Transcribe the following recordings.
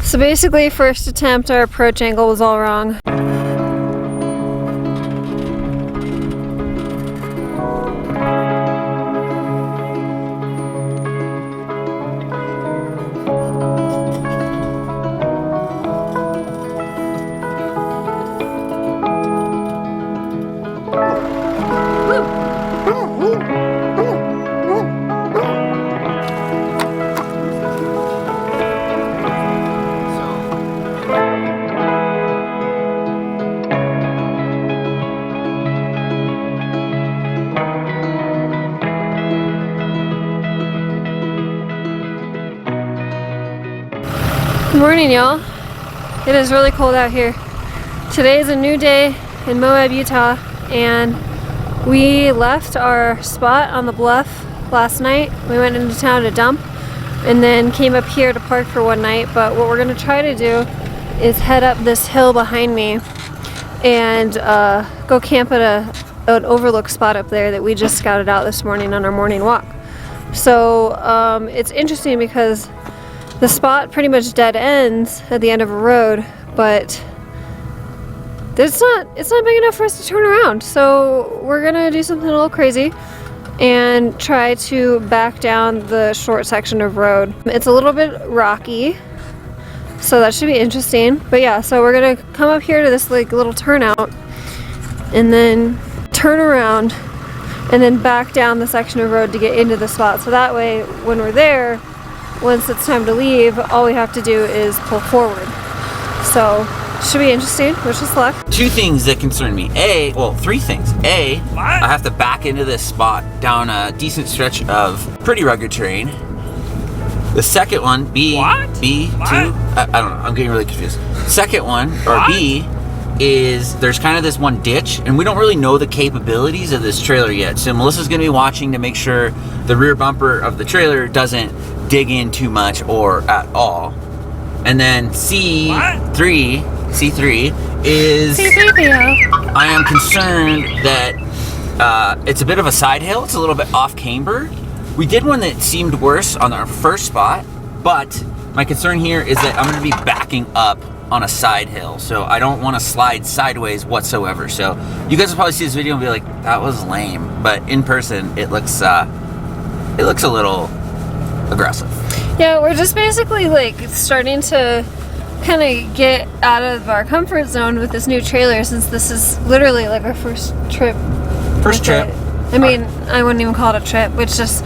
So basically, first attempt, our approach angle was all wrong. Good morning, y'all. It is really cold out here. Today is a new day in Moab, Utah, and we left our spot on the bluff last night. We went into town to dump and then came up here to park for one night, but what we're going to try to do is head up this hill behind me and go camp at an overlook spot up there that we just scouted out this morning on our morning walk. So it's interesting because the spot pretty much dead ends at the end of a road, but it's not big enough for us to turn around. So we're gonna do something a little crazy and try to back down the short section of road. It's a little bit rocky, so that should be interesting. But yeah, so we're gonna come up here to this like little turnout and then turn around and then back down the section of road to get into the spot. So that way, when we're there, once it's time to leave, all we have to do is pull forward. So, should be interesting. Wish us luck. Two things that concern me. Three things. I have to back into this spot down a decent stretch of pretty rugged terrain. The second one, B2, I don't know, I'm getting really confused. Second one, or B, is there's kind of this one ditch, and we don't really know the capabilities of this trailer yet. So Melissa's gonna be watching to make sure the rear bumper of the trailer doesn't dig in too much or at all. And then C3 is I am concerned that it's a bit of a side hill. It's a little bit off-camber. We did one that seemed worse on our first spot, but my concern here is that I'm going to be backing up on a side hill, so I don't want to slide sideways whatsoever. So you guys will probably see this video and be like, that was lame, but in person it looks a little aggressive. Yeah, we're just basically like starting to kind of get out of our comfort zone with this new trailer, since this is literally like our first trip. I mean, I wouldn't even call it a trip. It's just,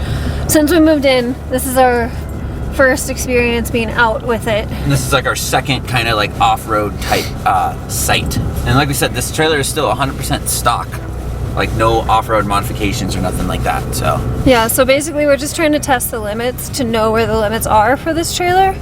since we moved in, this is our first experience being out with it. And this is like our second kind of like off-road type site. And like we said, this trailer is still 100% stock. Like no off-road modifications or nothing like that, so. Yeah, so basically we're just trying to test the limits to know where the limits are for this trailer.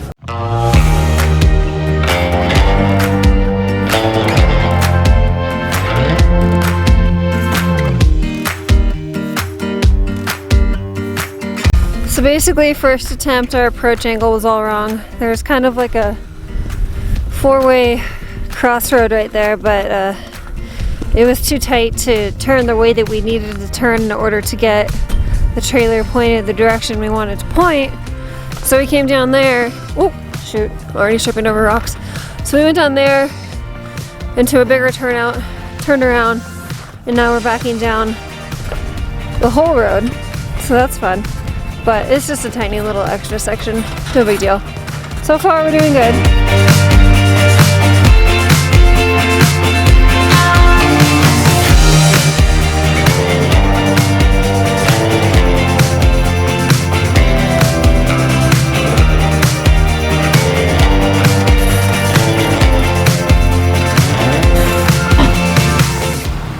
So basically, first attempt, our approach angle was all wrong. There's kind of like a four-way crossroad right there, but it was too tight to turn the way that we needed to turn in order to get the trailer pointed the direction we wanted to point. So we came down there. Oh, shoot, already tripping over rocks. So we went down there into a bigger turnout, turned around, and now we're backing down the whole road. So that's fun. But it's just a tiny little extra section, no big deal. So far we're doing good.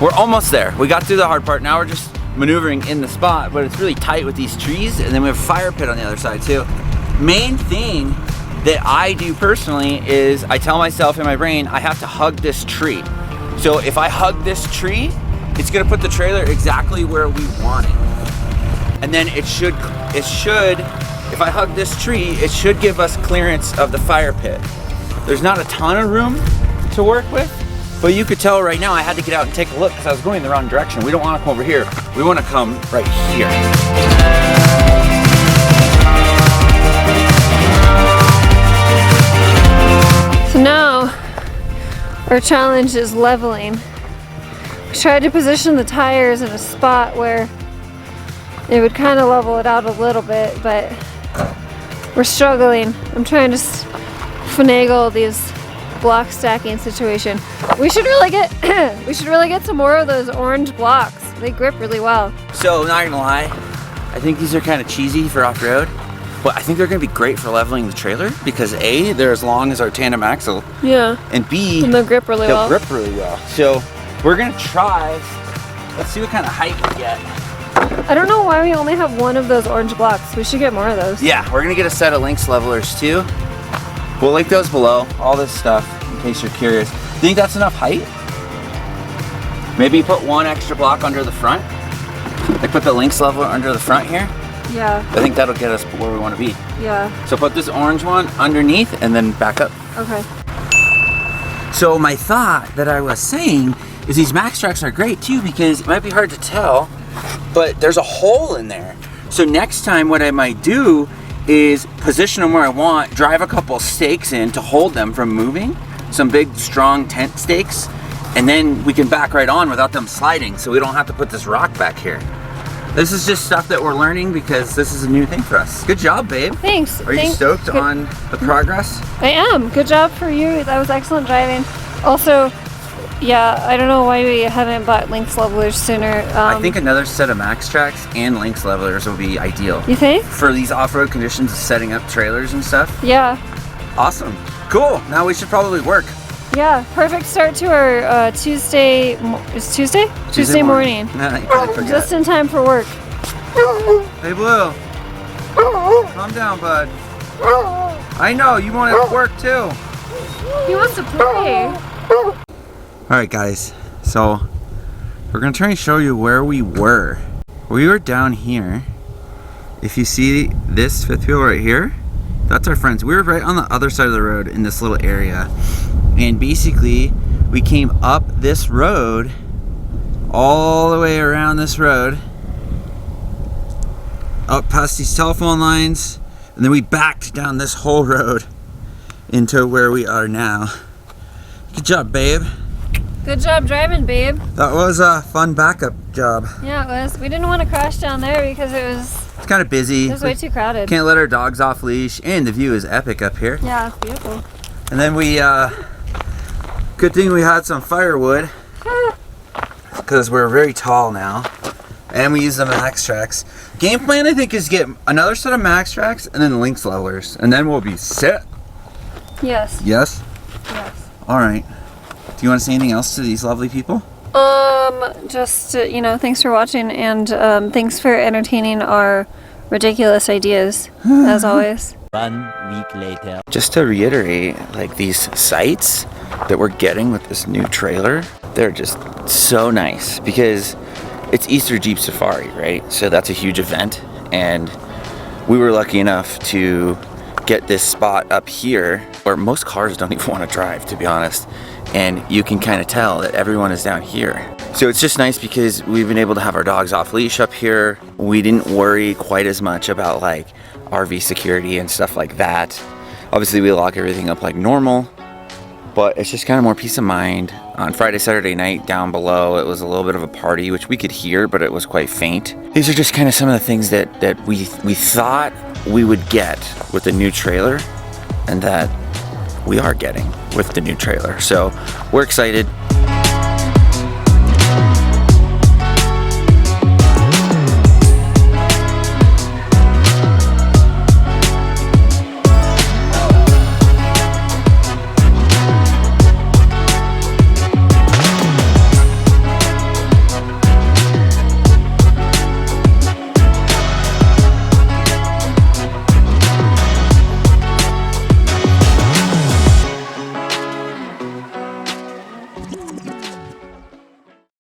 We're almost there. We got through the hard part. Now we're just maneuvering in the spot, but it's really tight with these trees, and then we have a fire pit on the other side too. Main thing that I do personally is I tell myself in my brain I have to hug this tree. So if I hug this tree, it's gonna put the trailer exactly where we want it. And then it should, if I hug this tree, it should give us clearance of the fire pit. There's not a ton of room to work with, but you could tell right now I had to get out and take a look because I was going in the wrong direction. We don't want to come over here. We want to come right here. Our challenge is leveling. We tried to position the tires in a spot where it would kind of level it out a little bit, but we're struggling. I'm trying to finagle these block stacking situation. We should really get some more of those orange blocks. They grip really well. So, not gonna lie, I think these are kind of cheesy for off-road, but I think they're gonna be great for leveling the trailer because A, they're as long as our tandem axle. Yeah. And B, and they'll grip really well. They'll grip really well. So we're gonna try, let's see what kind of height we get. I don't know why we only have one of those orange blocks. We should get more of those. Yeah, we're gonna get a set of LYNX levelers too. We'll link those below, all this stuff, in case you're curious. Think that's enough height? Maybe put one extra block under the front. Like put the LYNX leveler under the front here. Yeah. I think that'll get us where we want to be. Yeah. So put this orange one underneath and then back up. Okay. So my thought that I was saying is these max tracks are great too because it might be hard to tell, but there's a hole in there. So next time what I might do is position them where I want, drive a couple stakes in to hold them from moving, some big strong tent stakes, and then we can back right on without them sliding so we don't have to put this rock back here. This is just stuff that we're learning because this is a new thing for us. Good job, babe. Thanks. Are you stoked on the progress? I am. Good job for you. That was excellent driving. Also, yeah, I don't know why we haven't bought LYNX levelers sooner. I think another set of max tracks and LYNX levelers will be ideal. You think? For these off-road conditions, setting up trailers and stuff. Yeah. Awesome. Cool. Now we should probably work. Yeah, perfect start to our Tuesday. Is Tuesday? Tuesday morning. Nah, you probably forget. Just in time for work. Hey, Blue. Calm down, bud. I know you want to work too. He wants to play. All right, guys. So we're gonna try and show you where we were. We were down here. If you see this fifth wheel right here, that's our friends. We were right on the other side of the road in this little area. And basically, we came up this road, all the way around this road, up past these telephone lines, and then we backed down this whole road into where we are now. Good job, babe. Good job driving, babe. That was a fun backup job. Yeah, it was. We didn't want to crash down there because It's kind of busy. it was way too crowded. Can't let our dogs off leash, and the view is epic up here. Yeah, it's beautiful. And then we, good thing we had some firewood, because we're very tall now, and we use the max tracks. Game plan, I think, is get another set of max tracks and then LYNX levelers, and then we'll be set. Yes. Yes? Yes. All right. Do you want to say anything else to these lovely people? Just, thanks for watching, and thanks for entertaining our ridiculous ideas, as always. 1 week later. Just to reiterate, like these sights that we're getting with this new trailer, they're just so nice because it's Easter Jeep Safari, right? So that's a huge event, and we were lucky enough to get this spot up here where most cars don't even want to drive, to be honest, and you can kind of tell that everyone is down here. So it's just nice because we've been able to have our dogs off leash up here. We didn't worry quite as much about like RV security and stuff like that. Obviously we lock everything up like normal, but it's just kind of more peace of mind. On Friday, Saturday night down below, it was a little bit of a party, which we could hear, but it was quite faint. These are just kind of some of the things that we thought we would get with the new trailer, and that we are getting with the new trailer. So we're excited.